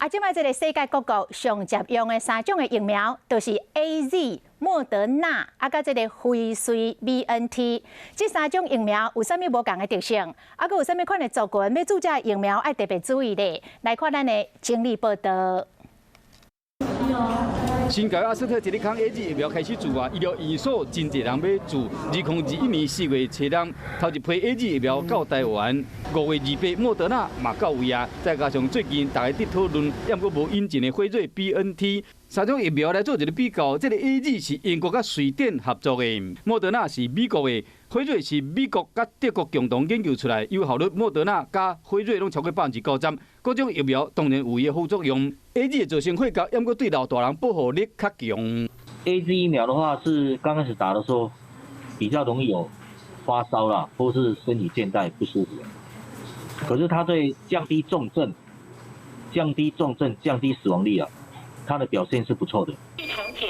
即摆这个世界各国上接用的3种的疫苗，就是 AZ、莫德纳，甲这个辉瑞 BNT。这3种疫苗有啥物无共的特性？佮有啥物款的族群要注射疫苗要特别注意的？来看咱的整理报道。 新加坡阿斯特捷利康 AZ 疫苗开始注啊，医疗院所真侪人要注。2021年4月初人头一批 AZ 疫苗到台湾，5月28莫德纳嘛到位啊，再加上最近大家伫讨论，也毋过无引进的辉瑞 BNT。 3种疫苗来做一个比较，这个 AZ 是英国甲瑞典合作的，莫德纳是美国的，辉瑞是美国甲德国共同研究出来，有效率莫德纳甲辉瑞拢超过90%。各种疫苗当然有伊的副作用 ，AZ 的造成血高，也毋过对老大人保护力较强。AZ 疫苗的话是刚开始打的时候比较容易有发烧啦，或是身体倦怠不舒服，可是它对降低重症、降低死亡率啊。 它的表现是不错的。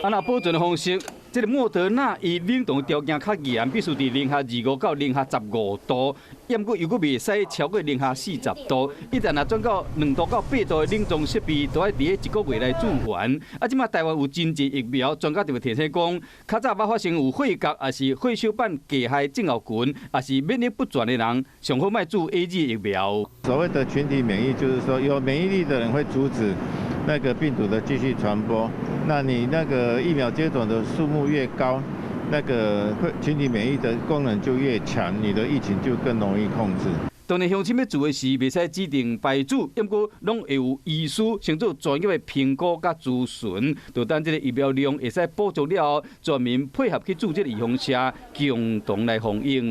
那保存的方式，这个莫德纳伊冷冻条件较严，必须伫-25到-15度，也毋过又佫袂使超过-40度。一旦若转到2度到8度的冷冻设备，都要伫1个月内驻还。啊，即马台湾有真济疫苗，专家就会提醒讲，较早捌发生有血角，也是血小板低害症候群，也是免疫不全的人，上好卖注 AZ 疫苗。所谓的群体免疫，就是说有免疫力的人会阻止 那个病毒的继续传播，那你那个疫苗接种的数目越高，那个群体免疫的功能就越强，你的疫情就更容易控制。当然，乡亲要做的是袂使指定牌子，不过拢会有医师先做专业的评估甲咨询，就等这个疫苗量会使补足了后，全民配合去注这个预防车，共同来防疫。